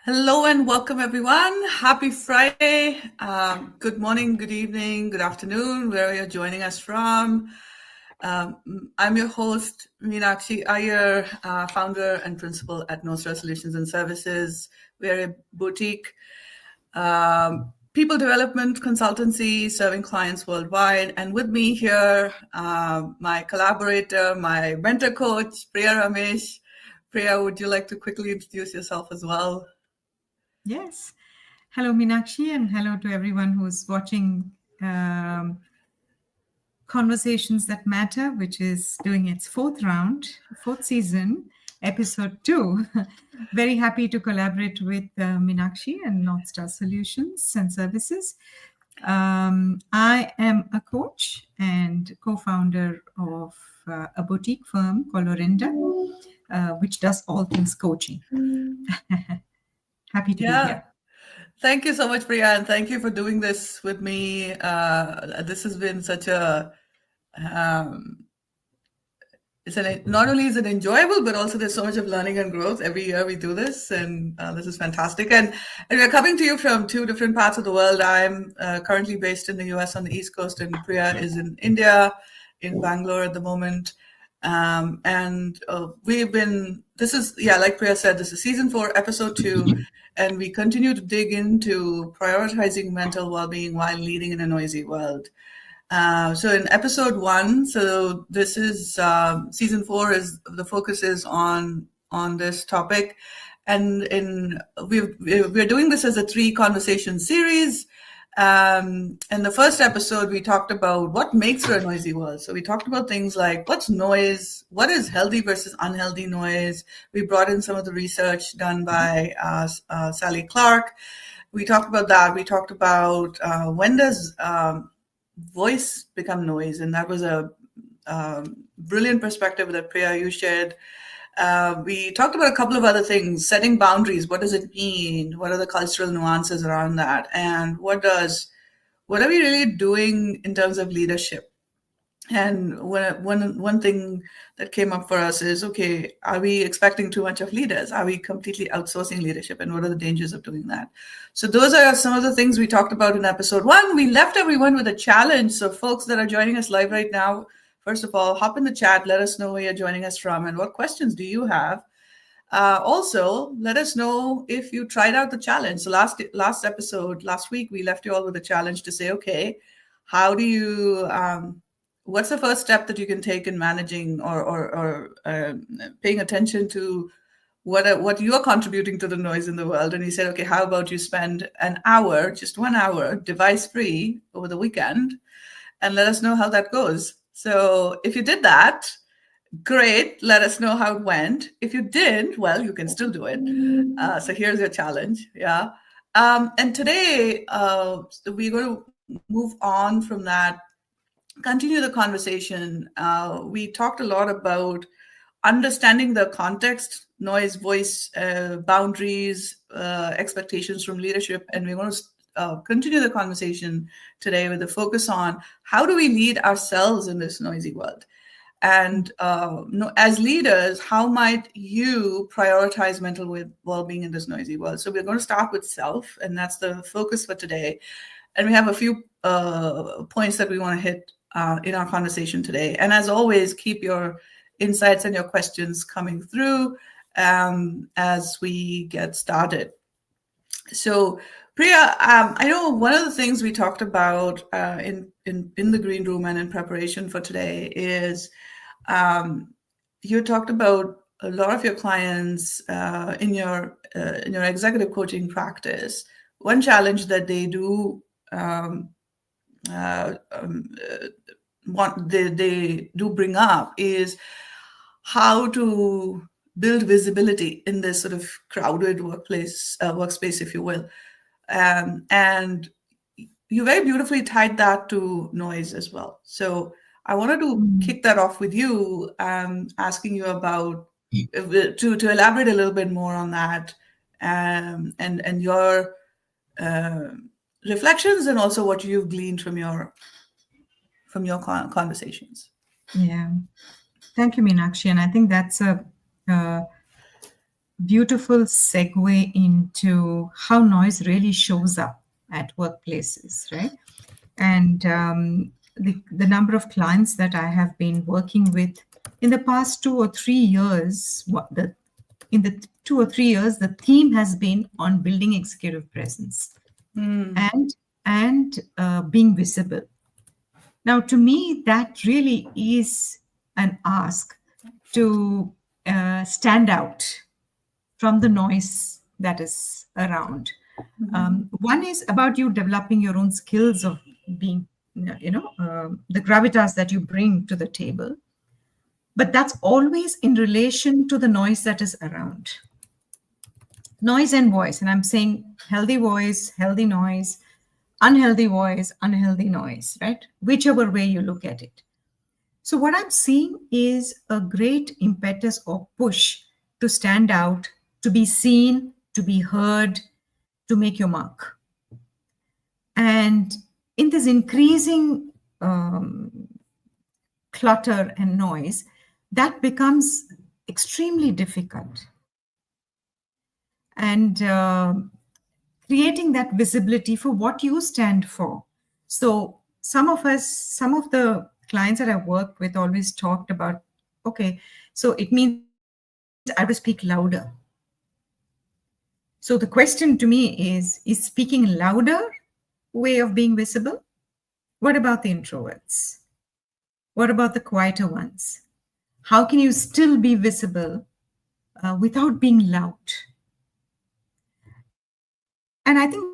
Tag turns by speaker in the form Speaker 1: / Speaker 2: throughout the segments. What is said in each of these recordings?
Speaker 1: Hello and welcome, everyone. Happy Friday. Good morning, good evening, good afternoon, wherever you're joining us from. I'm your host, Meenakshi Iyer, founder and principal at Nostra Solutions and Services. We're a boutique people development consultancy serving clients worldwide. And with me here, my collaborator, my mentor coach, Priya Ramesh. Priya, would you like to quickly introduce yourself as well?
Speaker 2: Yes. Hello, Meenakshi, and hello to everyone who's watching Conversations That Matter, which is doing its fourth season, episode 2. Very happy to collaborate with Meenakshi and North Star Solutions and Services. I am a coach and co-founder of a boutique firm called Orinda, which does all things coaching. Happy to be here.
Speaker 1: Thank you so much, Priya, and thank you for doing this with me. This has been such a not only is it enjoyable, but also there's so much of learning and growth. Every year we do this, and this is fantastic. And we're coming to you from two different parts of the world. I'm currently based in the US on the East Coast, and Priya is in India, in Bangalore at the moment. This is, like Priya said, this is season 4, episode 2, and we continue to dig into prioritizing mental well-being while leading in a noisy world. So in episode 1, so this is season 4, is the focus is on this topic, and we're doing this as a 3 conversation series. In the first episode, we talked about what makes for a noisy world. So we talked about things like what's noise, what is healthy versus unhealthy noise. We brought in some of the research done by Sally Clark. We talked about that. We talked about when does voice become noise, and that was a brilliant perspective that Priya, you shared. We talked about a couple of other things: setting boundaries. What does it mean? What are the cultural nuances around that? And what are we really doing in terms of leadership? And one thing that came up for us is, okay, are we expecting too much of leaders? Are we completely outsourcing leadership? And what are the dangers of doing that? So those are some of the things we talked about in episode 1. We left everyone with a challenge. So folks that are joining us live right now, first of all, hop in the chat. Let us know where you're joining us from and what questions do you have. Also, let us know if you tried out the challenge. So last week, we left you all with a challenge to say, okay, how do you... what's the first step that you can take in managing or paying attention to what you are contributing to the noise in the world? And he said, okay, how about you spend an hour, just 1 hour, device-free over the weekend, and let us know how that goes. So if you did that, great. Let us know how it went. If you didn't, well, you can still do it. So here's your challenge. Yeah. And today, we're going to move on from that, continue the conversation. We talked a lot about understanding the context, noise, voice, boundaries, expectations from leadership. And we're going to continue the conversation today with a focus on how do we lead ourselves in this noisy world? And as leaders, how might you prioritize mental well-being in this noisy world? So we're going to start with self, and that's the focus for today. And we have a few points that we want to hit in our conversation today. And as always, keep your insights and your questions coming through as we get started. So, Priya, I know one of the things we talked about in the green room and in preparation for today is you talked about a lot of your clients in your executive coaching practice. One challenge that they do they do bring up is how to build visibility in this sort of crowded workspace, if you will. And you very beautifully tied that to noise as well. So I wanted to kick that off with you, asking you about to elaborate a little bit more on that, and your reflections, and also what you've gleaned from your conversations.
Speaker 2: Yeah. Thank you, Meenakshi. And I think that's a beautiful segue into how noise really shows up at workplaces, right? And the number of clients that I have been working with in the past 2 or 3 years, in the 2 or 3 years, the theme has been on building executive presence and being visible. Now, to me, that really is an ask to stand out from the noise that is around. One is about you developing your own skills of being, the gravitas that you bring to the table. But that's always in relation to the noise that is around. Noise and voice. And I'm saying healthy voice, healthy noise, unhealthy voice, unhealthy noise, right? Whichever way you look at it. So, what I'm seeing is a great impetus or push to stand out, to be seen, to be heard, to make your mark. And in this increasing clutter and noise, that becomes extremely difficult. And creating that visibility for what you stand for. So, some of the clients that I work with always talked about, okay, so it means I have to speak louder. So the question to me is speaking louder way of being visible? What about the introverts? What about the quieter ones? How can you still be visible without being loud? And I think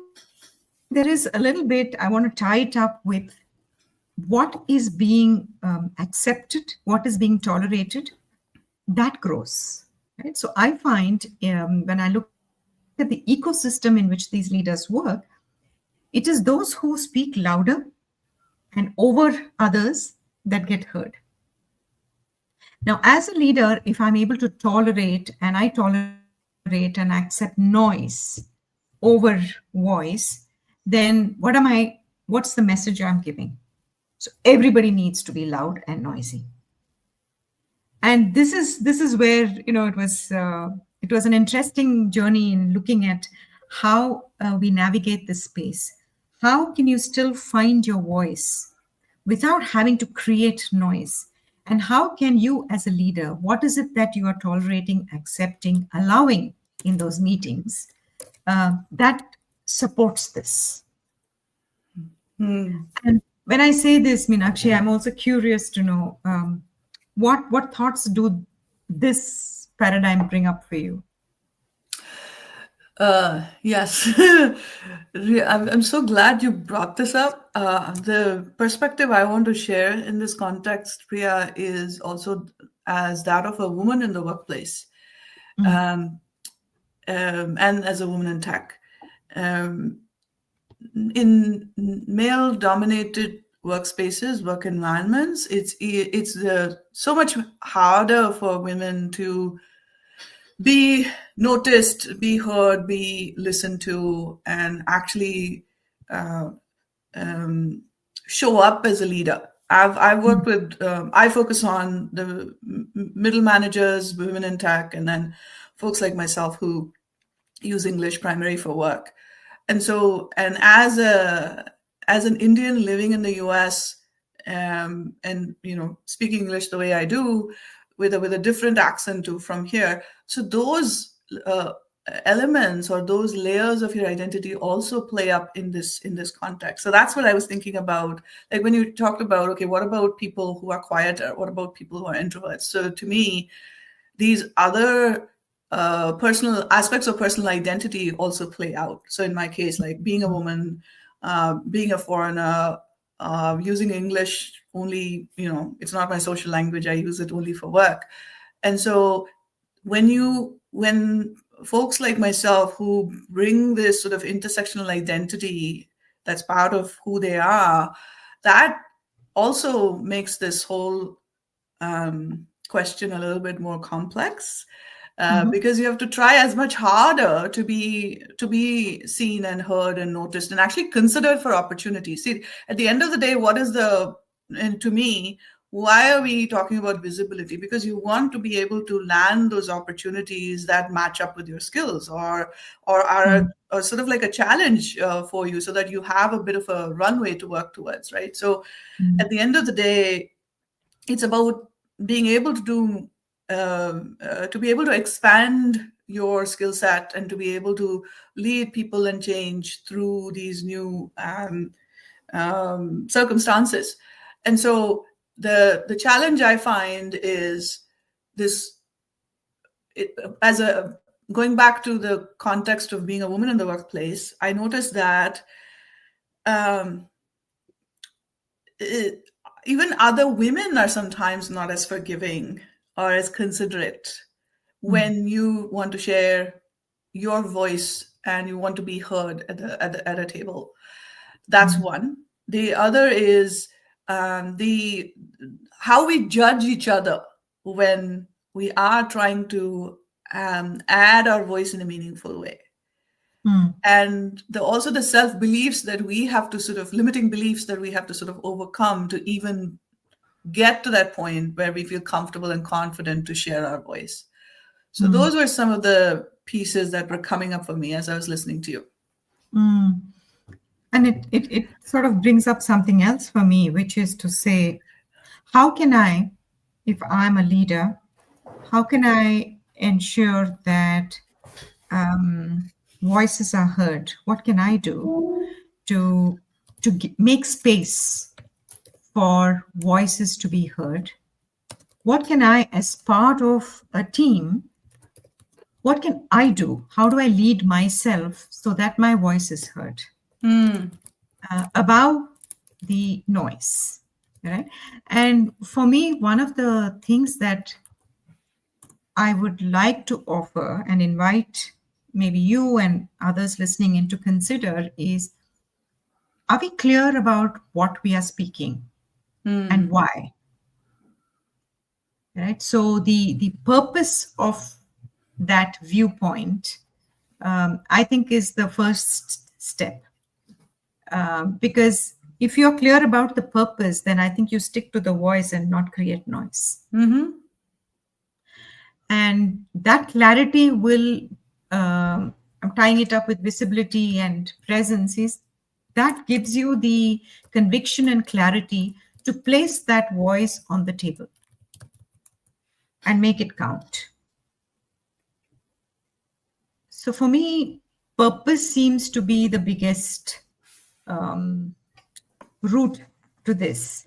Speaker 2: there is a little bit, I want to tie it up with what is being accepted, what is being tolerated, that grows. Right? So I find when I look at the ecosystem in which these leaders work, it is those who speak louder and over others that get heard. Now, as a leader, if I'm able to tolerate and I tolerate and accept noise over voice, then what's the message I'm giving? So everybody needs to be loud and noisy. And this is where it was an interesting journey in looking at how we navigate this space. How can you still find your voice without having to create noise? And how can you, as a leader, what is it that you are tolerating, accepting, allowing in those meetings that supports this? And when I say this, Meenakshi, I'm also curious to know what thoughts do this paradigm bring up for you?
Speaker 1: Yes, I'm so glad you brought this up. The perspective I want to share in this context, Priya, is also as that of a woman in the workplace, and as a woman in tech. In male-dominated workspaces, work environments, it's so much harder for women to be noticed, be heard, be listened to, and actually show up as a leader. I've worked with, I focus on the middle managers, women in tech, and then folks like myself who use English primary for work. And so, and as an Indian living in the US, and speaking English the way I do, with a different accent to from here, so those elements or those layers of your identity also play up in this context. So that's what I was thinking about, like when you talked about, okay, what about people who are quieter? What about people who are introverts? So to me, these other personal aspects of personal identity also play out. So in my case, like being a woman, being a foreigner, using English only, it's not my social language. I use it only for work. And so when folks like myself who bring this sort of intersectional identity that's part of who they are, that also makes this whole question a little bit more complex. Because you have to try as much harder to be seen and heard and noticed and actually considered for opportunities. See, at the end of the day, and to me, why are we talking about visibility? Because you want to be able to land those opportunities that match up with your skills, or are
Speaker 2: Mm,
Speaker 1: sort of like a challenge for you, so that you have a bit of a runway to work towards, right? So at
Speaker 2: mm,
Speaker 1: the end of the day, it's about being able to do to be able to expand your skill set, and to be able to lead people and change through these new circumstances. And so the challenge I find is this, it, as a going back to the context of being a woman in the workplace, I noticed that um, it, even other women are sometimes not as forgiving or as considerate
Speaker 2: mm,
Speaker 1: when you want to share your voice and you want to be heard at a table. That's
Speaker 2: mm,
Speaker 1: one. The other is the how we judge each other when we are trying to add our voice in a meaningful way.
Speaker 2: mm,
Speaker 1: And also the self beliefs that we have to sort of limiting beliefs that we have to sort of overcome to even get to that point where we feel comfortable and confident to share our voice. So
Speaker 2: mm,
Speaker 1: those were some of the pieces that were coming up for me as I was listening to you.
Speaker 2: mm. And it sort of brings up something else for me, which is to say, how can I, if I'm a leader, how can I ensure that voices are heard? What can I do to make space for voices to be heard? What can I, as part of a team, what can I do? How do I lead myself so that my voice is heard
Speaker 1: Mm,
Speaker 2: above the noise? Right? And for me, one of the things that I would like to offer and invite maybe you and others listening in to consider is, are we clear about what we are speaking and
Speaker 1: mm,
Speaker 2: why? Right? So the purpose of that viewpoint, I think, is the first step. Because if you're clear about the purpose, then I think you stick to the voice and not create noise.
Speaker 1: mm-hmm,
Speaker 2: And that clarity will, I'm tying it up with visibility and presence, is that gives you the conviction and clarity to place that voice on the table and make it count. So for me, purpose seems to be the biggest um, route to this.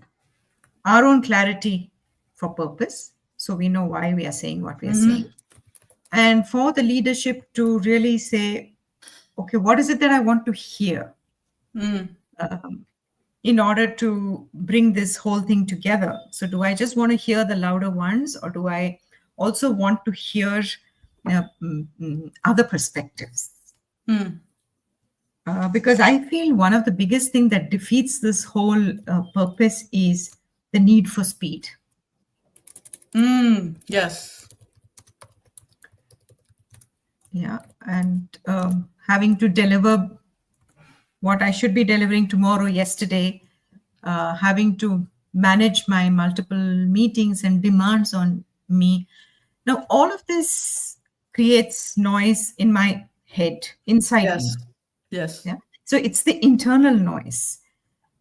Speaker 2: Our own clarity for purpose, so we know why we are saying what we are
Speaker 1: mm-hmm,
Speaker 2: saying. And for the leadership to really say, okay, what is it that I want to hear
Speaker 1: mm,
Speaker 2: in order to bring this whole thing together? So, do I just want to hear the louder ones, or do I also want to hear other perspectives?
Speaker 1: mm,
Speaker 2: Because I feel one of the biggest thing that defeats this whole purpose is the need for speed.
Speaker 1: yes.
Speaker 2: Yeah, and having to deliver what I should be delivering tomorrow, yesterday, having to manage my multiple meetings and demands on me. Now, all of this creates noise in my head, inside
Speaker 1: Yes.
Speaker 2: me.
Speaker 1: Yes.
Speaker 2: Yeah. So it's the internal noise.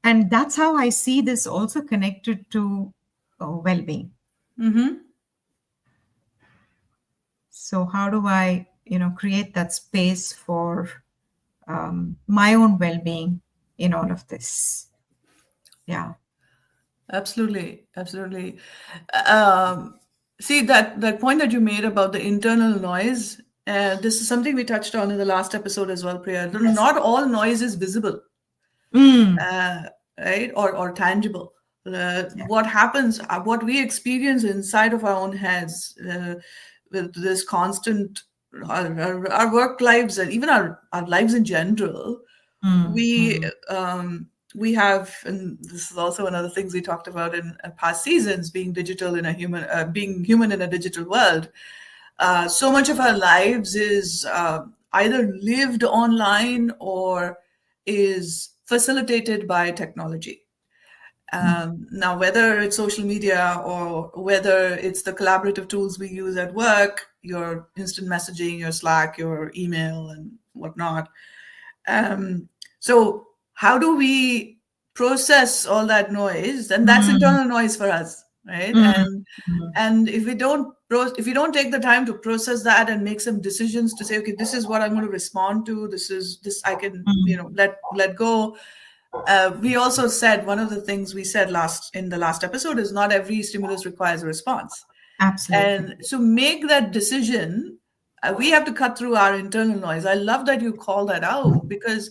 Speaker 2: And that's how I see this also connected to well being.
Speaker 1: Mm-hmm.
Speaker 2: So, how do I, create that space for my own well being in all of this? Yeah.
Speaker 1: Absolutely. Absolutely. Um, See that point that you made about the internal noise. This is something we touched on in the last episode as well, Priya.
Speaker 2: Yes.
Speaker 1: Not all noise is visible,
Speaker 2: Mm.
Speaker 1: uh, right, or tangible.
Speaker 2: Yeah.
Speaker 1: What happens, what we experience inside of our own heads, with this constant, our work lives and even our lives in general,
Speaker 2: Mm,
Speaker 1: we
Speaker 2: mm,
Speaker 1: um, we have, and this is also one of the things we talked about in past seasons, being digital in a human, being human in a digital world. So much of our lives is either lived online or is facilitated by technology. Now, whether it's social media or whether it's the collaborative tools we use at work, your instant messaging, your Slack, your email, and whatnot. So how do we process all that noise? And that's internal noise for us, right? And if we don't take the time to process that and make some decisions to say, okay, this is what I'm going to respond to. This I can let go. We also said, one of the things we said in the last episode is not every stimulus requires a response.
Speaker 2: Absolutely.
Speaker 1: And so make that decision. We have to cut through our internal noise. I love that you call that out, because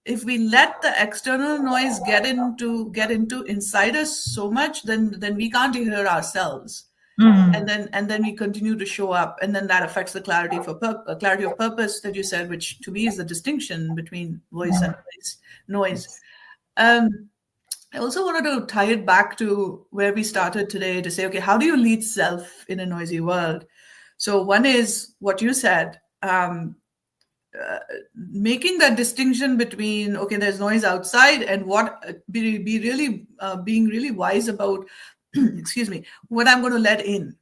Speaker 1: if we let the external noise get into inside us so much, then we can't hear ourselves. And then we continue to show up, and then that affects the clarity of purpose that you said, which to me is the distinction between voice and noise. I also wanted to tie it back to where we started today to say, okay, how do you lead self in a noisy world? So one is what you said, making that distinction between, okay, there's noise outside, and what being really wise about, excuse me, what I'm going to let in.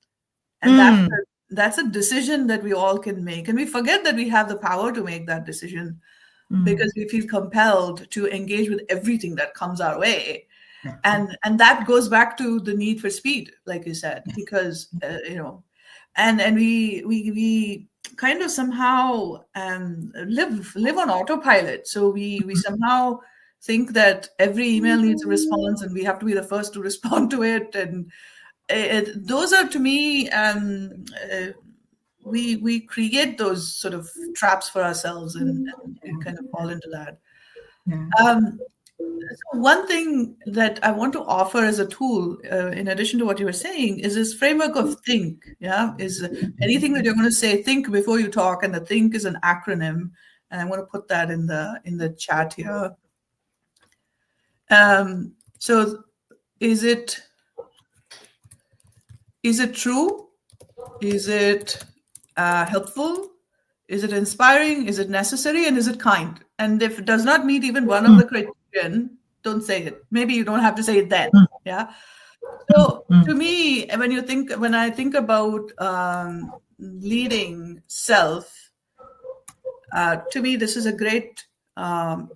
Speaker 1: And that's a decision that we all can make. And we forget that we have the power to make that decision, because we feel compelled to engage with everything that comes our way. And that goes back to the need for speed, like you said, because, and we kind of somehow live on autopilot. So we somehow think that every email needs a response and we have to be the first to respond to it. And those are, to me, we create those sort of traps for ourselves, and kind of fall into that. So one thing that I want to offer as a tool, in addition to what you were saying, is this framework of think. Is anything that you're going to say, think before you talk, and the think is an acronym, and I'm going to put that in the chat here. So is it true? Is it helpful? Is it inspiring? Is it necessary? And is it kind? And if it does not meet even one of the criterion, don't say it. Maybe you don't have to say it then. Yeah. So to me, when I think about leading self, to me, this is a great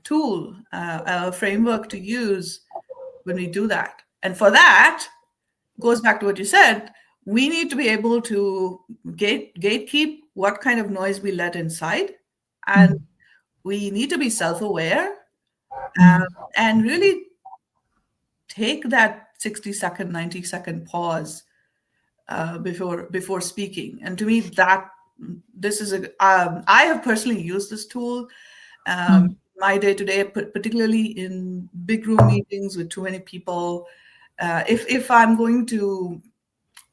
Speaker 1: tool, a framework to use when we do that. And for that, goes back to what you said, we need to be able to gatekeep what kind of noise we let inside. And we need to be self-aware, and really take that 60-second, 90-second pause before speaking. And to me, this is I have personally used this tool my day-to-day, particularly in big room meetings with too many people. If I'm going to,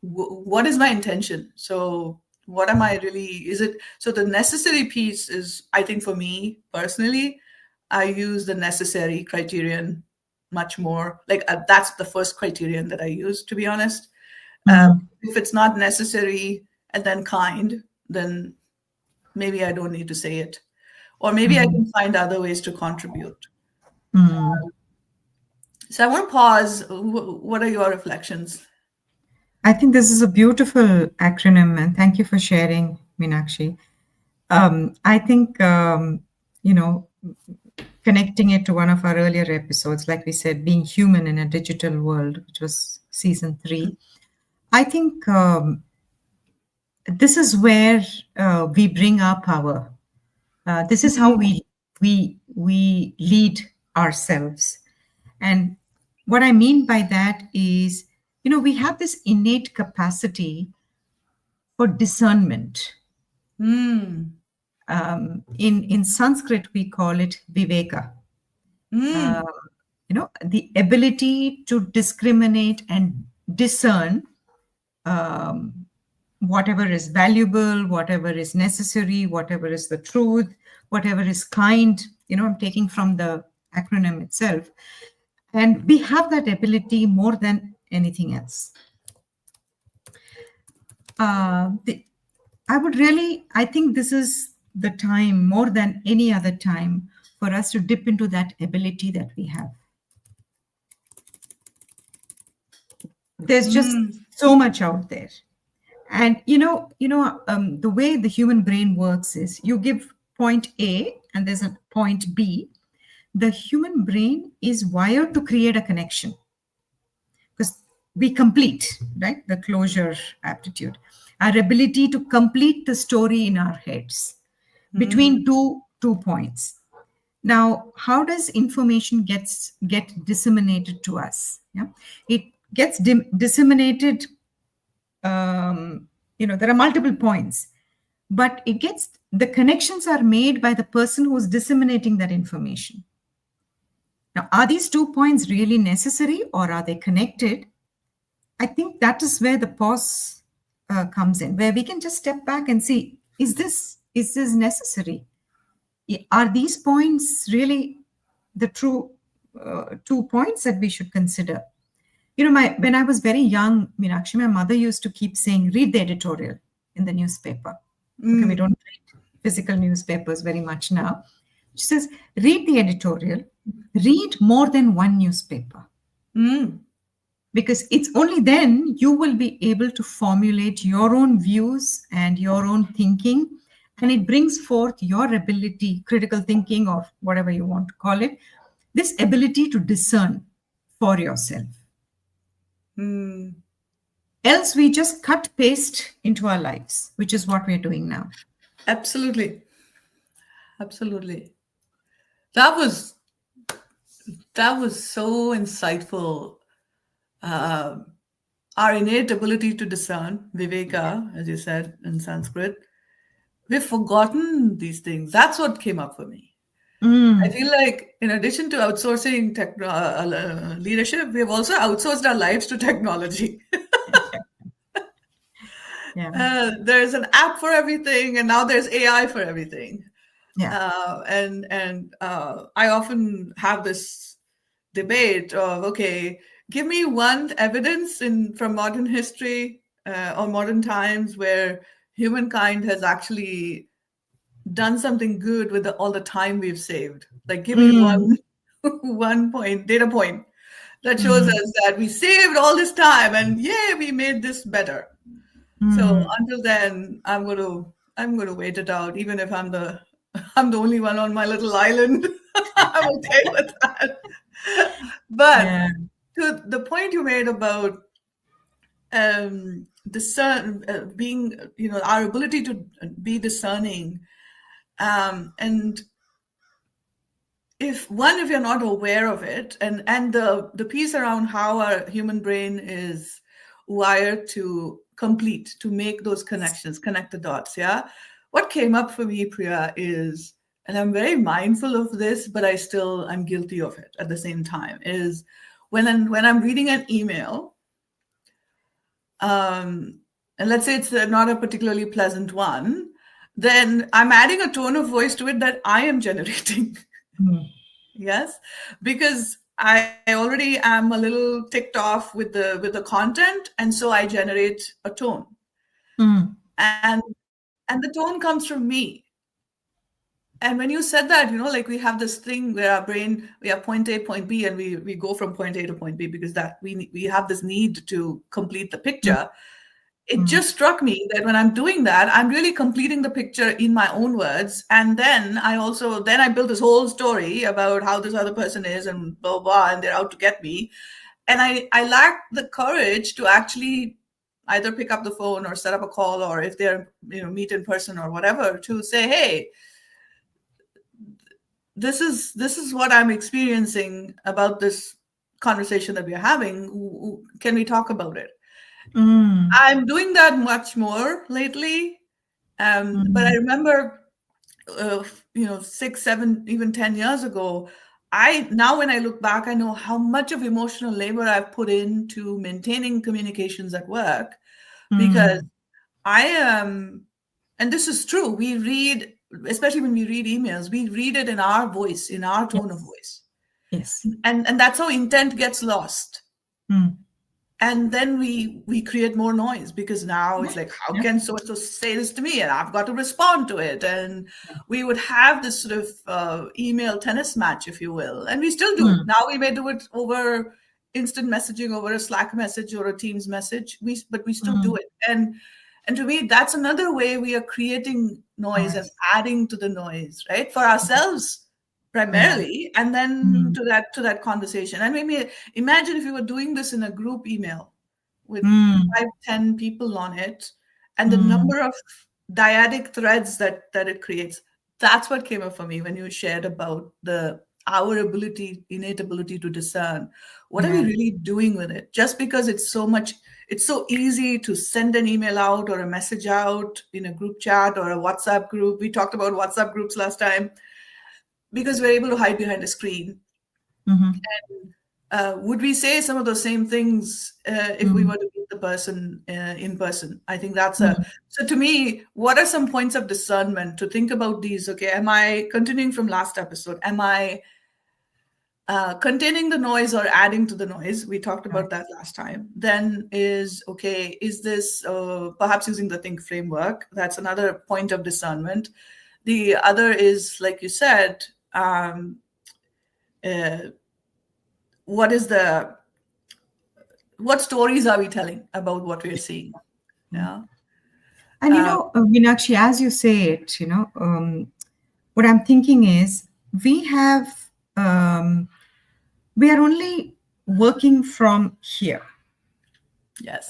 Speaker 1: what is my intention? So what am I really, so the necessary piece is, I think for me personally, I use the necessary criterion much more. Like that's the first criterion that I use, to be honest. If it's not necessary and then kind, then maybe I don't need to say it. Or maybe I can find other ways to contribute. So I want to pause. What are your reflections?
Speaker 2: I think this is a beautiful acronym, and thank you for sharing, Meenakshi. I think, connecting it to one of our earlier episodes, like we said, being human in a digital world, which was season 3. I think this is where we bring our power. This is how we lead ourselves. And what I mean by that is, we have this innate capacity for discernment. In Sanskrit, we call it viveka. The ability to discriminate and discern whatever is valuable, whatever is necessary, whatever is the truth, whatever is kind. I'm taking from the acronym itself. And we have that ability more than anything else. I think this is the time, more than any other time, for us to dip into that ability that we have. There's just so much out there. And the way the human brain works is you give point A and there's a point B. The human brain is wired to create a connection because we complete, right? The closure aptitude, our ability to complete the story in our heads between two points. Now, how does information get disseminated to us? Yeah, it gets disseminated. There are multiple points, but the connections are made by the person who's disseminating that information. Now, are these 2 points really necessary or are they connected? I think that is where the pause comes in, where we can just step back and see, is this necessary? Are these points really the true 2 points that we should consider? When I was very young, Meenakshi, my mother used to keep saying, read the editorial in the newspaper. Okay, we don't read physical newspapers very much now. She says, read the editorial, read more than one newspaper. Because it's only then you will be able to formulate your own views and your own thinking. And it brings forth your ability, critical thinking or whatever you want to call it, this ability to discern for yourself. Else we just cut paste into our lives, which is what we're doing now.
Speaker 1: Absolutely. That was so insightful. Our innate ability to discern, viveka, as you said in Sanskrit, we've forgotten these things. That's what came up for me. I feel like in addition to outsourcing leadership, we have also outsourced our lives to technology. There's an app for everything, and now there's AI for everything. And I often have this debate of, okay, give me one evidence from modern history or modern times where humankind has actually done something good with all the time we've saved. Like, give me one data point that shows us that we saved all this time and yay, we made this better. So until then, I'm going to wait it out, even if I'm the only one on my little island. I'm okay with that. But to the point you made about being, our ability to be discerning, and if you're not aware of it, and the piece around how our human brain is wired to make those connections, connect the dots. Yeah. What came up for me, Priya, is, and I'm very mindful of this, but I'm guilty of it at the same time, is when I'm reading an email, and let's say it's not a particularly pleasant one, then I'm adding a tone of voice to it that I am generating. Yes, because I already am a little ticked off with the content, and so I generate a tone, and the tone comes from me. And when you said that, like we have this thing where our brain, we have point A, point B, and we go from point A to point B because that we have this need to complete the picture. It just struck me that when I'm doing that, I'm really completing the picture in my own words. And then I built this whole story about how this other person is and blah, blah, and they're out to get me. And I lack the courage to actually either pick up the phone or set up a call, or if they're, meet in person or whatever, to say, hey, this is what I'm experiencing about this conversation that we're having. Can we talk about it? I'm doing that much more lately. But I remember, 6, 7, even 10 years ago, now when I look back, I know how much of emotional labor I've put into maintaining communications at work, because I am, and this is true, we read, especially when we read emails, we read it in our voice, in our tone of voice.
Speaker 2: Yes.
Speaker 1: And that's how intent gets lost. And then we create more noise, because now it's like, how can so-and-so say this to me? And I've got to respond to it. And we would have this sort of email tennis match, if you will. And we still do. Now we may do it over instant messaging over a Slack message or a Teams message. But we still do
Speaker 2: Mm.
Speaker 1: it. And to me, that's another way we are creating noise and
Speaker 2: Nice.
Speaker 1: adding to the noise, right? For ourselves
Speaker 2: Yeah.
Speaker 1: primarily, and then
Speaker 2: Mm.
Speaker 1: to that conversation. And maybe imagine if you were doing this in a group email with
Speaker 2: Mm.
Speaker 1: 5, 10 people on it, and the
Speaker 2: Mm.
Speaker 1: number of dyadic threads that it creates. That's what came up for me when you shared about the our innate ability to discern. What are we
Speaker 2: Yeah.
Speaker 1: really doing with it? Just because it's so easy to send an email out or a message out in a group chat or a WhatsApp group. We talked about WhatsApp groups last time because we're able to hide behind a screen.
Speaker 2: Mm-hmm.
Speaker 1: Would we say some of those same things if we
Speaker 2: Mm.
Speaker 1: were to meet the person in person? I think that's a.
Speaker 2: Mm.
Speaker 1: So to me, what are some points of discernment to think about these? Okay, am I continuing from last episode? Am I containing the noise or adding to the noise? We talked
Speaker 2: Right.
Speaker 1: about that last time. Then is this perhaps using the think framework? That's another point of discernment. The other is, like you said, uh, what is the what stories are we telling about what we're seeing? Yeah.
Speaker 2: And Meenakshi, as you say it, what I'm thinking is um, we are only working from here,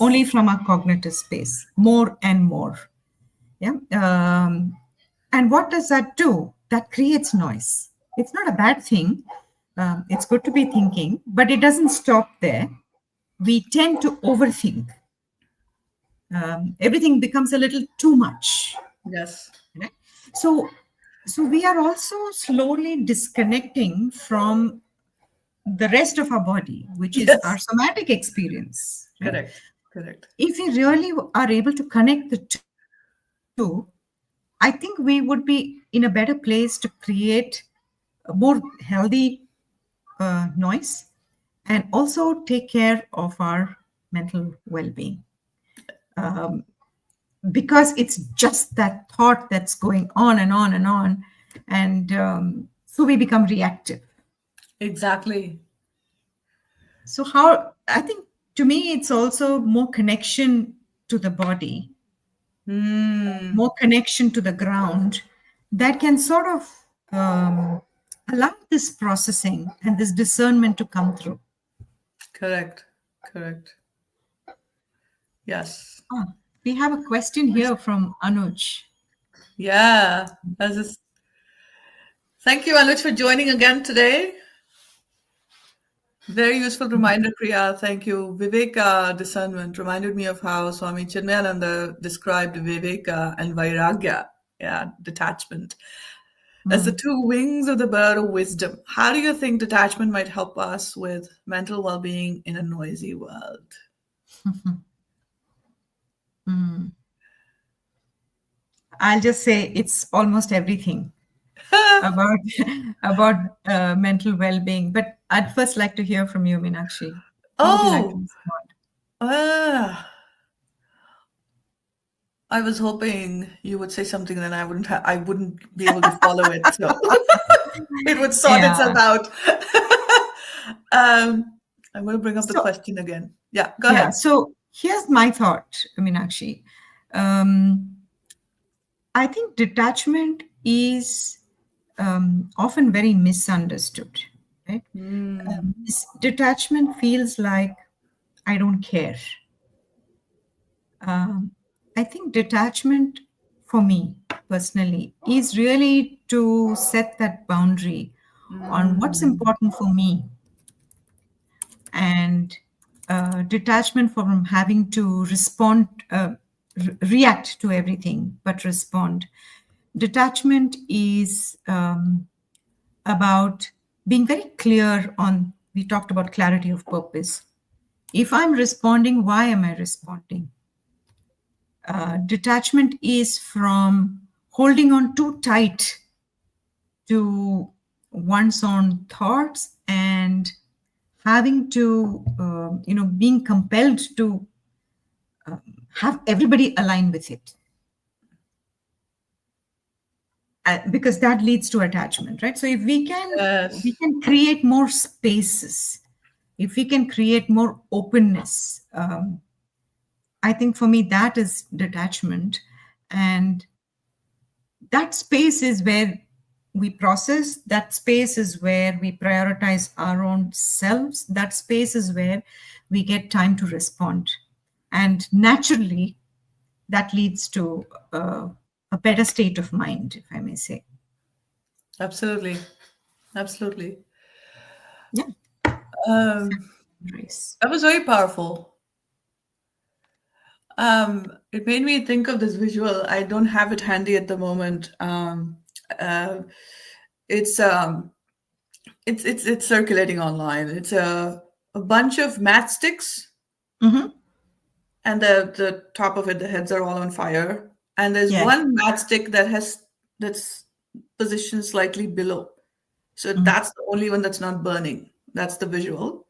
Speaker 2: only
Speaker 1: Yes.
Speaker 2: from our cognitive space, more and more. Yeah. And what does that do? That creates noise. It's not a bad thing. It's good to be thinking, but it doesn't stop there. We tend to overthink. Everything becomes a little too much.
Speaker 1: Yes.
Speaker 2: Right? So, so we are also slowly disconnecting from the rest of our body, which is our
Speaker 1: Yes.
Speaker 2: somatic experience. Right?
Speaker 1: Correct. Correct.
Speaker 2: If we really are able to connect the two, I think we would be in a better place to create a more healthy noise and also take care of our mental well-being. Because it's just that thought that's going on and on and on. And so we become reactive.
Speaker 1: Exactly.
Speaker 2: So, how I think to me, it's also more connection to the body,
Speaker 1: Hmm.
Speaker 2: more connection to the ground that can sort of allow this processing and this discernment to come through.
Speaker 1: Correct. Correct. Yes.
Speaker 2: Ah, we have a question here from Anuj.
Speaker 1: Yeah. Thank you, Anuj, for joining again today. Very useful reminder, Priya. Thank you. Viveka, discernment, reminded me of how Swami Chinmayananda described Viveka and Vairagya, yeah, detachment, as the
Speaker 2: Mm.
Speaker 1: two wings of the bird of wisdom. How do you think detachment might help us with mental well being in a noisy world?
Speaker 2: Mm. I'll just say it's almost everything about about mental well-being. But I'd first like to hear from you, Meenakshi. How would you like to
Speaker 1: Oh,
Speaker 2: respond?
Speaker 1: ah, I was hoping you would say something, then I wouldn't be able to follow it. So it would sort
Speaker 2: Yeah.
Speaker 1: itself out. I'm going to bring up the
Speaker 2: So
Speaker 1: question again. Yeah, go
Speaker 2: yeah.
Speaker 1: ahead.
Speaker 2: So here's my thought, Meenakshi. Um, I think detachment is often very misunderstood. Right?
Speaker 1: Mm,
Speaker 2: This detachment feels like I don't care. Um, I think detachment for me personally is really to set that boundary on what's
Speaker 1: mm,
Speaker 2: important for me and detachment from having to react to everything, but respond. Detachment is about being very clear on, we talked about clarity of purpose. If I'm responding, why am I responding? Detachment is from holding on too tight to one's own thoughts and having to, being compelled to have everybody align with it. Because that leads to attachment, right? So if we
Speaker 1: yes.
Speaker 2: can create more spaces if we can create more openness, I think for me that is detachment. And that space is where we process, that space is where we prioritize our own selves, that space is where we get time to respond. And naturally, that leads to a better state of mind, if I may say.
Speaker 1: Absolutely. Absolutely.
Speaker 2: Yeah.
Speaker 1: Um,
Speaker 2: Race.
Speaker 1: that was very powerful. It made me think of this visual. I don't have it handy at the moment. Uh, it's it's circulating online. It's a bunch of matchsticks,
Speaker 2: Mm-hmm.
Speaker 1: and the top of it, the heads are all on fire. And there's
Speaker 2: Yeah.
Speaker 1: one matchstick that's positioned slightly below. So
Speaker 2: Mm-hmm.
Speaker 1: that's the only one that's not burning. That's the visual.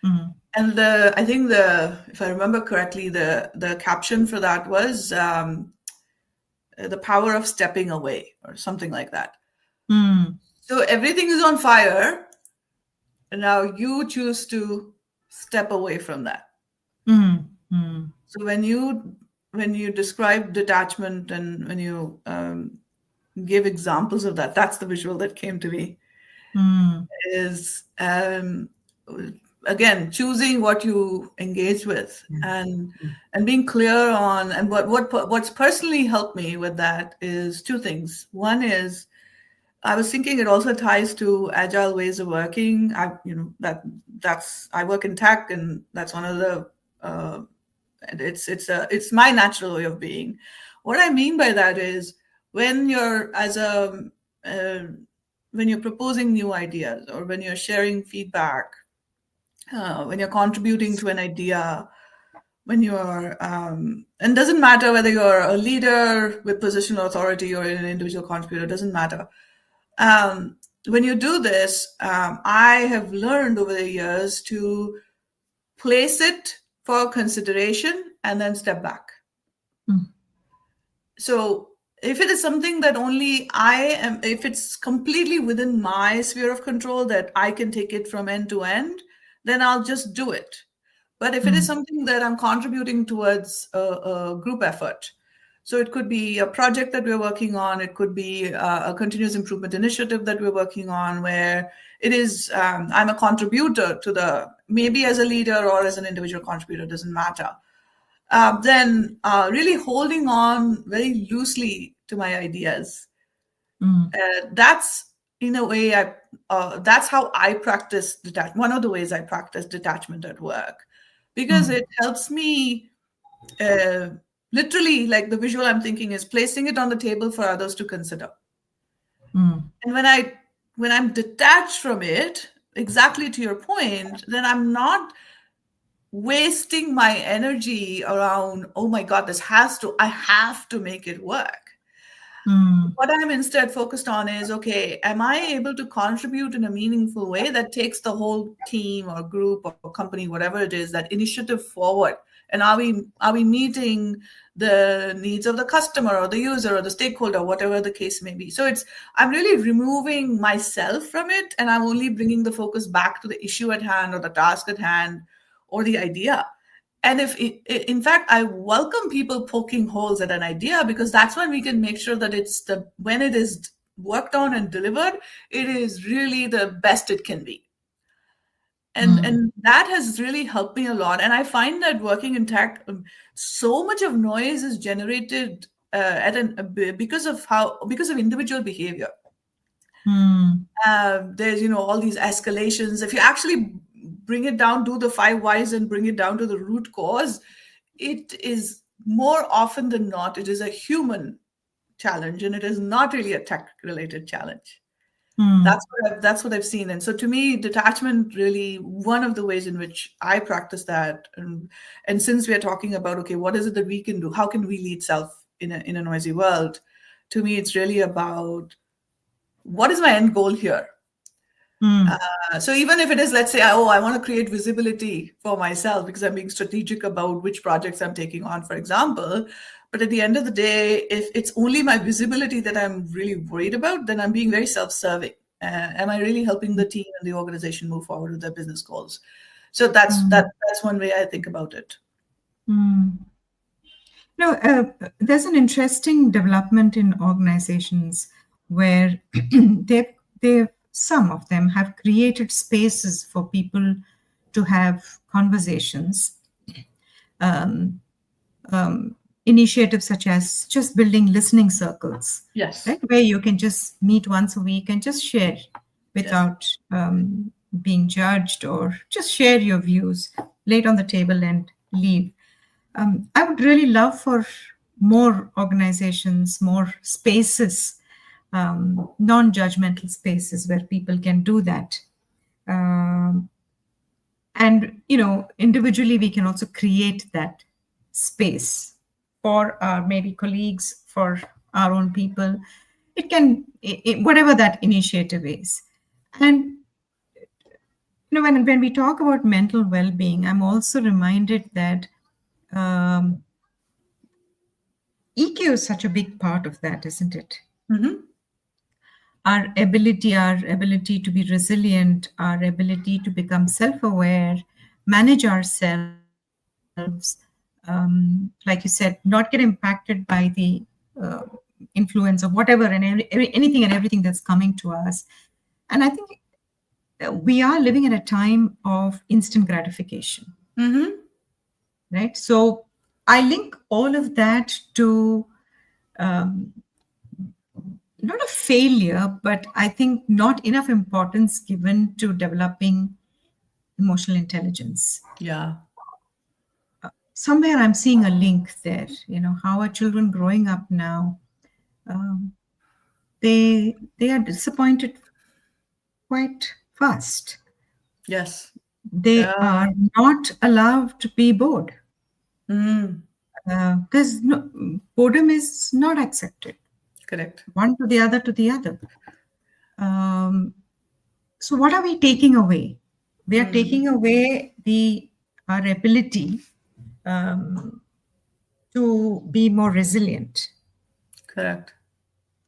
Speaker 2: Mm-hmm.
Speaker 1: And I think if I remember correctly, the caption for that was the power of stepping away or something like that.
Speaker 2: Mm-hmm.
Speaker 1: So everything is on fire, and now you choose to step away from that.
Speaker 2: Mm-hmm.
Speaker 1: So when you describe detachment and when you give examples of that, that's the visual that came to me.
Speaker 2: Mm-hmm.
Speaker 1: Is again choosing what you engage with and being clear on and what's personally helped me with that is two things. One is I was thinking it also ties to agile ways of working. That's I work in tech, and that's one of the and it's my natural way of being. What I mean by that is when you're as a uh, when you're proposing new ideas or when you're sharing feedback, when you're contributing to an idea, when you're and doesn't matter whether you're a leader with positional authority or an individual contributor, doesn't matter. When you do this, I have learned over the years to place it for consideration and then step back. So if it is something that only I am, if it's completely within my sphere of control that I can take it from end to end, then I'll just do it. But if it is something that I'm contributing towards a group effort, so it could be a project that we're working on, it could be a continuous improvement initiative that we're working on, where it is I'm a contributor to maybe as a leader or as an individual contributor, doesn't matter. Then really holding on very loosely to my ideas. That's in a way that's how I practice detachment. One of the ways I practice detachment at work, because it helps me uh, literally, like the visual I'm thinking is placing it on the table for others to consider. And when I'm detached from it, exactly to your point, then I'm not wasting my energy around, oh my God, I have to make it work. What I'm instead focused on is, okay, am I able to contribute in a meaningful way that takes the whole team or group or company, whatever it is, that initiative forward? And are we meeting the needs of the customer or the user or the stakeholder, whatever the case may be? So I'm really removing myself from it, and I'm only bringing the focus back to the issue at hand or the task at hand or the idea. And in fact, I welcome people poking holes at an idea, because that's when we can make sure that when it is worked on and delivered, it is really the best it can be. And that has really helped me a lot. And I find that working in tech, so much of noise is generated because of individual behavior. There's all these escalations. If you actually bring it down, do the 5 whys and bring it down to the root cause, it is more often than not, it is a human challenge, and it is not really a tech related challenge. That's what I've seen. And so to me, detachment really one of the ways in which I practice that. And since we are talking about, okay, what is it that we can do? How can we lead self in a noisy world? To me, it's really about what is my end goal here? So even if it is, let's say, oh, I want to create visibility for myself because I'm being strategic about which projects I'm taking on, for example. But at the end of the day, if it's only my visibility that I'm really worried about, then I'm being very self-serving. Am I really helping the team and the organization move forward with their business goals? So
Speaker 2: Mm.
Speaker 1: that's one way I think about it.
Speaker 2: Mm. No, there's an interesting development in organizations where they've some of them have created spaces for people to have conversations. Um, Initiatives such as just building listening circles,
Speaker 1: Yes.
Speaker 2: right, where you can just meet once a week and just share
Speaker 1: Yes.
Speaker 2: without being judged, or just share your views, lay it on the table and leave. I would really love for more organizations, more spaces, non-judgmental spaces where people can do that. Um, and individually we can also create that space for our maybe colleagues, for our own people. It can, whatever that initiative is. And when we talk about mental well-being, I'm also reminded that um, EQ is such a big part of that, isn't it?
Speaker 1: Mm-hmm.
Speaker 2: Our ability to be resilient, our ability to become self-aware, manage ourselves, like you said, not get impacted by the uh, influence of whatever and anything and everything that's coming to us. And I think we are living in a time of instant gratification,
Speaker 1: Mm-hmm.
Speaker 2: right? So I link all of that to um, not a failure, but I think not enough importance given to developing emotional intelligence.
Speaker 1: Yeah.
Speaker 2: Somewhere I'm seeing a link there. How are children growing up now? Um, they are disappointed quite fast.
Speaker 1: Yes.
Speaker 2: They
Speaker 1: Yeah.
Speaker 2: are not allowed to be bored,
Speaker 1: Mm.
Speaker 2: because boredom is not accepted.
Speaker 1: Correct.
Speaker 2: One to the other to the other. Um, so what are we taking away? We are
Speaker 1: Mm.
Speaker 2: taking away the our ability um, to be more resilient,
Speaker 1: Correct.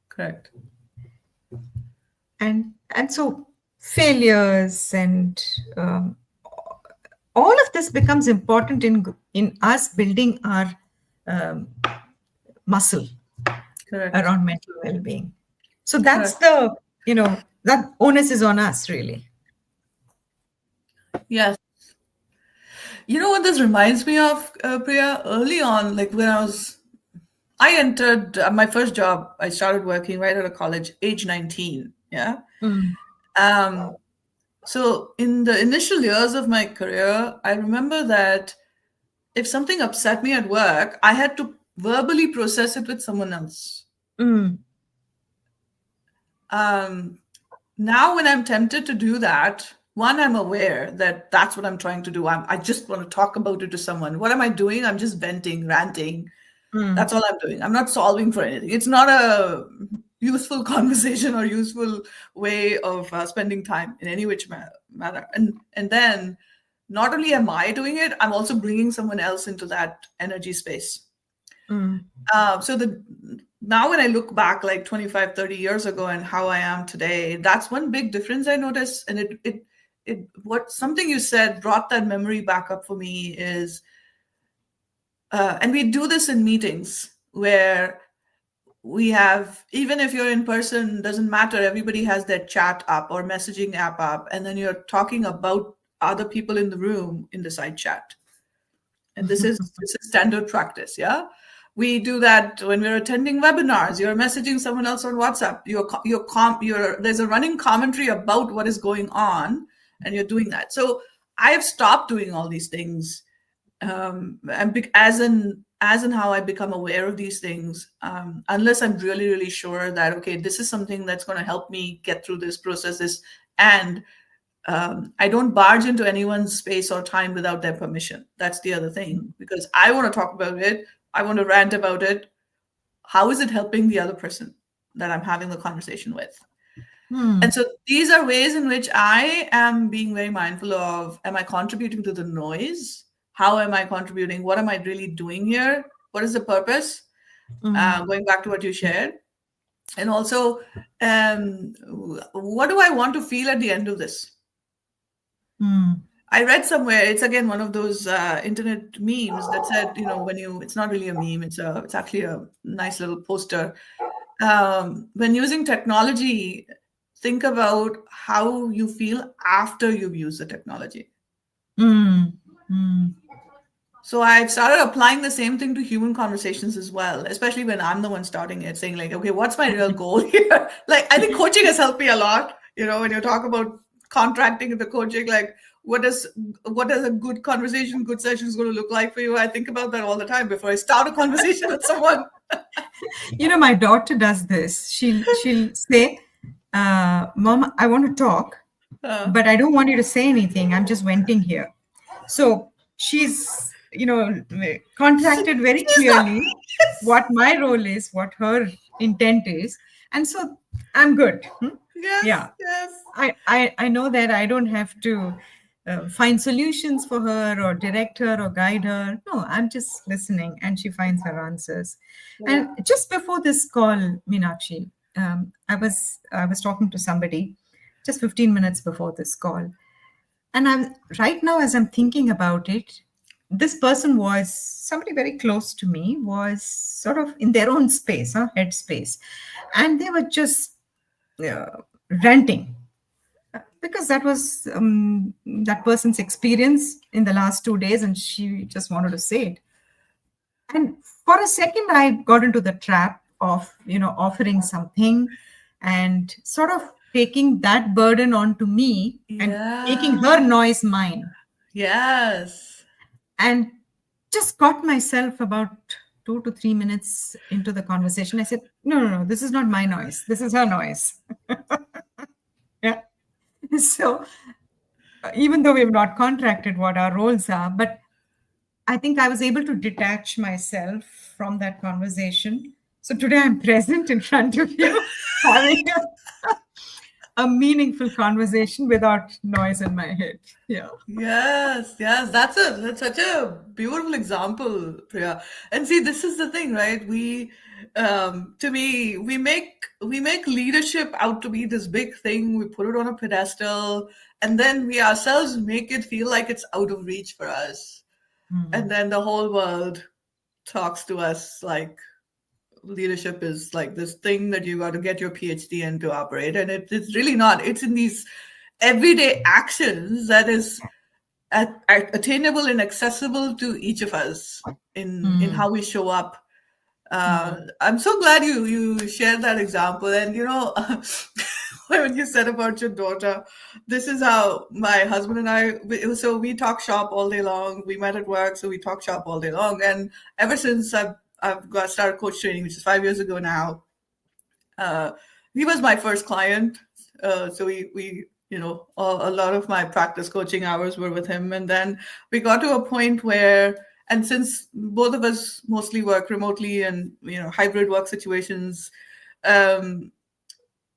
Speaker 1: Correct.
Speaker 2: and so failures and all of this becomes important in us building our um, muscle
Speaker 1: Correct.
Speaker 2: around mental well-being. So that's
Speaker 1: Correct.
Speaker 2: that onus is on us, really.
Speaker 1: Yes. You know what this reminds me of, Priya? Early on, like when I entered my first job, I started working right out of college, age 19. Yeah.
Speaker 2: Mm,
Speaker 1: Um, so in the initial years of my career, I remember that if something upset me at work, I had to verbally process it with someone else.
Speaker 2: mm,
Speaker 1: Um, Now when I'm tempted to do that, one, I'm aware that that's what I'm trying to do. I just want to talk about it to someone. What am I doing? I'm just venting, ranting.
Speaker 2: mm,
Speaker 1: That's all I'm doing. I'm not solving for anything. It's not a useful conversation or useful way of spending time in any which manner. And then not only am I doing it, I'm also bringing someone else into that energy space.
Speaker 2: mm,
Speaker 1: So the now when I look back like 25, 30 years ago and how I am today, that's one big difference I noticed. And it what something you said brought that memory back up for me is, and we do this in meetings where we have, even if you're in person, doesn't matter, everybody has their chat up or messaging app up, and then you're talking about other people in the room in the side chat. And this is standard practice. Yeah, we do that when we're attending webinars. You're messaging someone else on WhatsApp. There's a running commentary about what is going on, and you're doing that. So I've stopped doing all these things, and as in how I become aware of these things, unless I'm really really sure that okay, this is something that's going to help me get through this process. And I don't barge into anyone's space or time without their permission. That's the other thing, because I want to talk about it. I want to rant about it. How is it helping the other person that I'm having the conversation with? And
Speaker 2: mm,
Speaker 1: so these are ways in which I am being very mindful of, am I contributing to the noise? How am I contributing? What am I really doing here? What is the purpose?
Speaker 2: mm,
Speaker 1: Going back to what you shared. And also, what do I want to feel at the end of this?
Speaker 2: mm.
Speaker 1: I read somewhere, it's again one of those internet memes that said, when it's not really a meme, it's actually a nice little poster. When using technology, think about how you feel after you've used the technology.
Speaker 2: Mm, mm,
Speaker 1: So I've started applying the same thing to human conversations as well, especially when I'm the one starting it, saying like, okay, what's my real goal here? Like, I think coaching has helped me a lot. When you talk about contracting the coaching, like what does a good conversation, good session is going to look like for you? I think about that all the time before I start a conversation with someone.
Speaker 2: My daughter does this. She'll say, "Mom, I want to talk,
Speaker 1: Uh,
Speaker 2: but I don't want you to say anything. I'm just venting here." So she's, contracted very
Speaker 1: she's not.
Speaker 2: clearly what my role is, what her intent is, and so I'm good.
Speaker 1: Yes,
Speaker 2: Yeah,
Speaker 1: yes,
Speaker 2: I know that I don't have to find solutions for her or direct her or guide her. No, I'm just listening, and she finds her answers.
Speaker 1: yeah.
Speaker 2: And just before this call, Meenakshi, I was talking to somebody just 15 minutes before this call, and I'm right now as I'm thinking about it, this person was somebody very close to me, was sort of in their own space, head space, and they were just uh, ranting because that was that person's experience in the last 2 days, and she just wanted to say it. And for a second, I got into the trap of offering something and sort of taking that burden onto me and making
Speaker 1: Yeah.
Speaker 2: her noise mine,
Speaker 1: Yes.
Speaker 2: and just got myself about 2 to 3 minutes into the conversation. I said, no, no, no, this is not my noise, this is her noise. Yeah. So even though we have not contracted what our roles are, but I think I was able to detach myself from that conversation. So today I'm present in front of you, having a meaningful conversation without noise in my head. Yeah.
Speaker 1: Yes, yes, that's such a beautiful example, Priya. And see, this is the thing, right? To me, we make leadership out to be this big thing. We put it on a pedestal, and then we ourselves make it feel like it's out of reach for us. And
Speaker 2: Mm,
Speaker 1: then the whole world talks to us like leadership is like this thing that you got to get your PhD in to operate, and it's really not. It's in these everyday actions that is attainable and accessible to each of us in
Speaker 2: mm,
Speaker 1: how we show up.
Speaker 2: mm,
Speaker 1: I'm so glad you shared that example. And when you said about your daughter, this is how my husband and so we talk shop all day long. We met at work, so we talk shop all day long. And ever since I've got started coach training, which is 5 years ago now, uh, he was my first client. So we a lot of my practice coaching hours were with him. And then we got to a point where, and since both of us mostly work remotely and, hybrid work situations, um,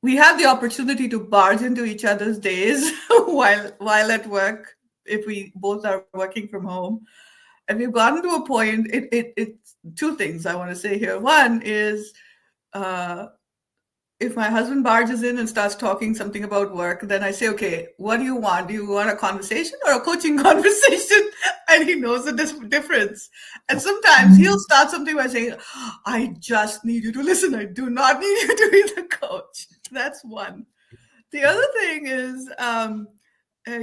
Speaker 1: we have the opportunity to barge into each other's days while at work if we both are working from home. And we've gotten to a point, it's two things I want to say here. One is, uh, if my husband barges in and starts talking something about work, then I say, okay, what do you want? Do you want a conversation or a coaching conversation? And he knows the difference. And sometimes he'll
Speaker 2: mm,
Speaker 1: start something by saying, I just need you to listen. I do not need you to be the coach. That's one. The other thing is,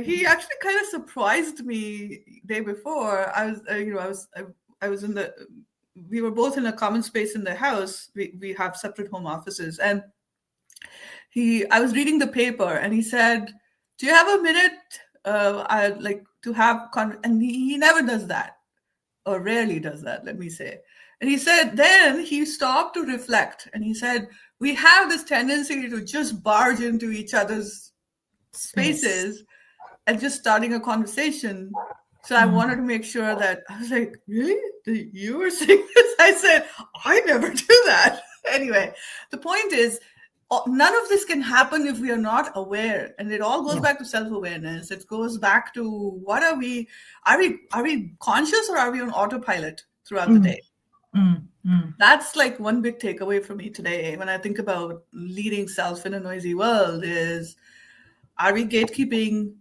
Speaker 1: he actually kind of surprised me day before. I was in the, we were both in a common space in the house. We have separate home offices, and I was reading the paper, and he said, do you have a minute? I'd like to have and he never does that, or rarely does that, let me say. And he said, then he stopped to reflect, and he said, we have this tendency to just barge into each other's
Speaker 2: space.
Speaker 1: spaces and just starting a conversation. So I wanted to make sure that I was like, really? You were saying this? I said, I never do that. Anyway, the point is, none of this can happen if we are not aware, and it all goes
Speaker 2: Yeah.
Speaker 1: back to self-awareness. It goes back to, what are we conscious, or are we on autopilot throughout the
Speaker 2: Mm,
Speaker 1: day?
Speaker 2: mm, mm,
Speaker 1: That's like one big takeaway for me today when I think about leading self in a noisy world is, are we gatekeeping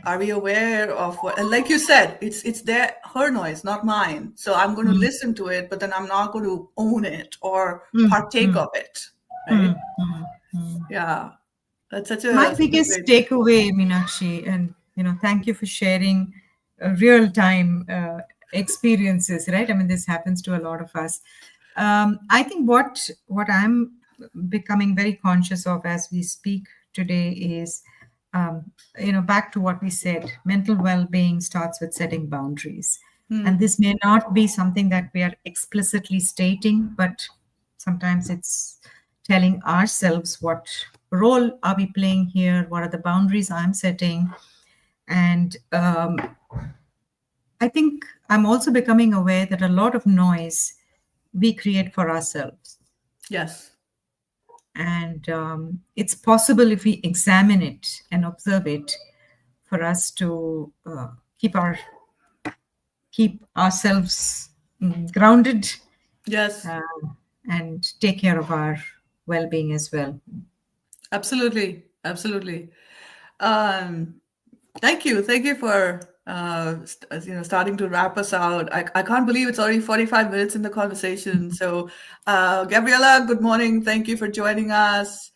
Speaker 1: Are we aware of what, and like you said, it's their her noise, not mine. So I'm going to
Speaker 2: Mm,
Speaker 1: listen to it, but then I'm not going to own it or
Speaker 2: mm,
Speaker 1: partake
Speaker 2: mm,
Speaker 1: of it, right?
Speaker 2: mm, mm, mm.
Speaker 1: Yeah, that's
Speaker 2: My
Speaker 1: such a
Speaker 2: biggest
Speaker 1: great.
Speaker 2: takeaway, Meenakshi, and thank you for sharing real time experiences. Right? I mean, this happens to a lot of us. I think what I'm becoming very conscious of as we speak today is, back to what we said. Mental well-being starts with setting boundaries, and
Speaker 1: Hmm.
Speaker 2: this may not be something that we are explicitly stating, but sometimes it's telling ourselves what role are we playing here, what are the boundaries I'm setting. And I think I'm also becoming aware that a lot of noise we create for ourselves.
Speaker 1: Yes.
Speaker 2: And it's possible, if we examine it and observe it, for us to keep ourselves grounded,
Speaker 1: Yes.
Speaker 2: uh, and take care of our well-being as well.
Speaker 1: Absolutely. Absolutely. Um, Thank you for starting to wrap us out. I can't believe it's already 45 minutes in the conversation. So, Gabriella, good morning. Thank you for joining us.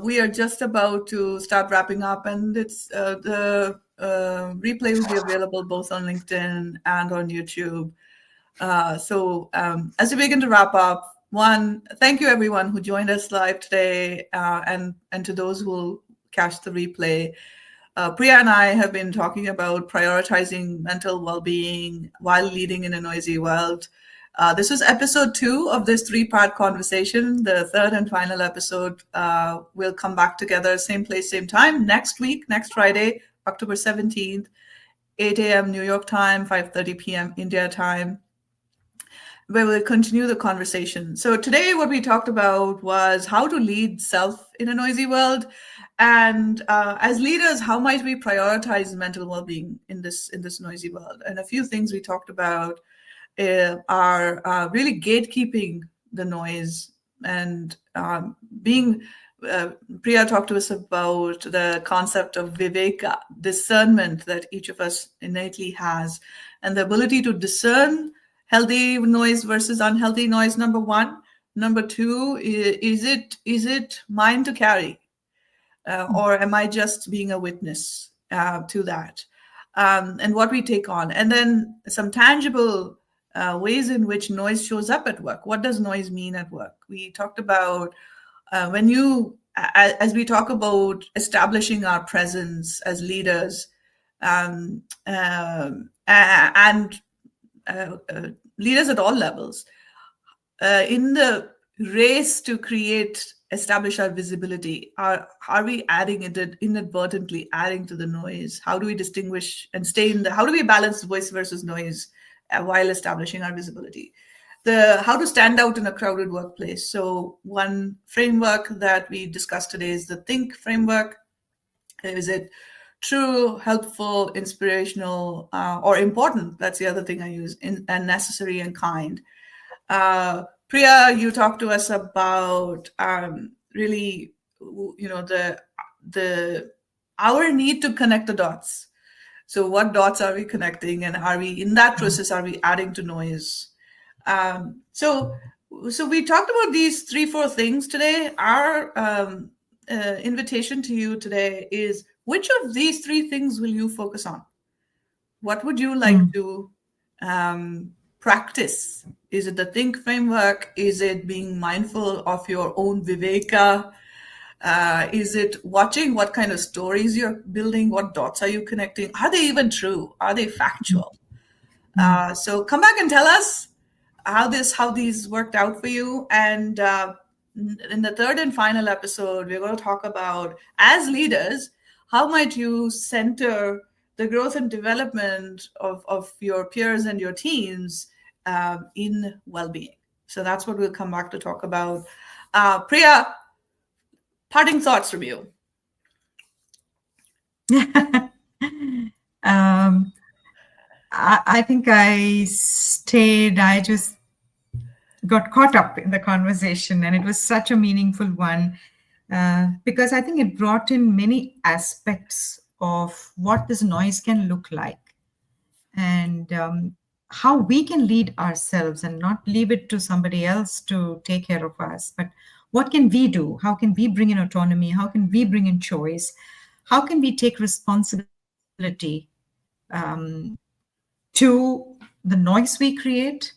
Speaker 1: We are just about to start wrapping up, and it's the replay will be available both on LinkedIn and on YouTube. As we begin to wrap up, one, thank you everyone who joined us live today, and to those who will catch the replay. Priya and I have been talking about prioritizing mental well-being while leading in a noisy world. This was episode 2 of this three-part conversation. The third and final episode will come back together, same place, same time, next week, next Friday, October 17th, 8 a.m. New York time, 5:30 p.m. India time, where we'll continue the conversation. So today, what we talked about was how to lead self in a noisy world, and as leaders, how might we prioritize mental well-being in this noisy world? And a few things we talked about are really gatekeeping the noise and being. Uh, Priya talked to us about the concept of viveka, discernment that each of us innately has, and the ability to discern healthy noise versus unhealthy noise. Number one. Number two, is it mine to carry, or am I just being a witness to that? And what we take on, and then some tangible ways in which noise shows up at work. What does noise mean at work? We talked about as we talk about establishing our presence as leaders, and leaders at all levels, in the race to establish our visibility, are we adding it inadvertently adding to the noise? How do we distinguish and stay in the, how do we balance voice versus noise while establishing our visibility? The how to stand out in a crowded workplace. So one framework that we discussed today is the think framework. Is it true, helpful, inspirational, or important? That's the other thing I use, and necessary and kind. Priya, you talked to us about really, the our need to connect the dots. So, what dots are we connecting, and are we in that process? Are we adding to noise? Um, so, so we talked about these three, four things today. Our invitation to you today is: which of these three things will you focus on? What would you like
Speaker 2: Mm,
Speaker 1: to practice? Is it the think framework? Is it being mindful of your own viveka? Is it watching what kind of stories you're building? What dots are you connecting? Are they even true? Are they factual?
Speaker 2: mm,
Speaker 1: So come back and tell us how these worked out for you. And in the third and final episode, we're going to talk about, as leaders, how might you center the growth and development of your peers and your teams in well-being. So that's what we'll come back to talk about. Priya, parting thoughts from you.
Speaker 2: mm. um, I think I just got caught up in the conversation, and it was such a meaningful one, because I think it brought in many aspects of what this noise can look like, and how we can lead ourselves and not leave it to somebody else to take care of us. But what can we do? How can we bring in autonomy? How can we bring in choice? How can we take responsibility to the noise we create,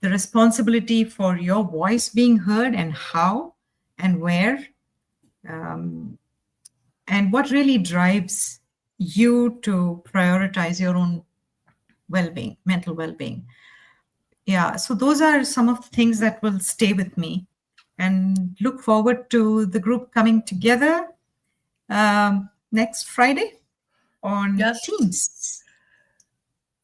Speaker 2: the responsibility for your voice being heard, and how and where, and what really drives you to prioritize your own well-being, mental well-being. Yeah, so those are some of the things that will stay with me, and look forward to the group coming together next Friday on
Speaker 1: Yes,
Speaker 2: Teams.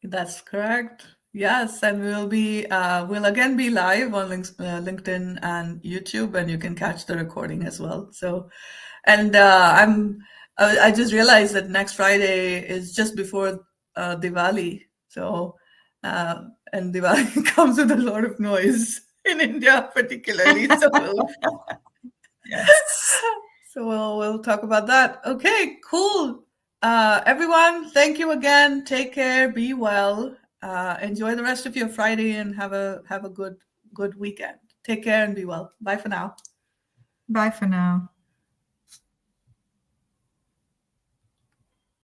Speaker 1: that's correct. Yes, and we'll again be live on LinkedIn and YouTube, and you can catch the recording as well. So, and I just realized that next Friday is just before Diwali. So, and Diwali comes with a lot of noise in India, particularly. So
Speaker 2: Yes.
Speaker 1: we'll talk about that. Okay, cool. Everyone, thank you again. Take care. Be well. Enjoy the rest of your Friday and have a good weekend. Take care and be well. Bye for now.
Speaker 2: Bye for now.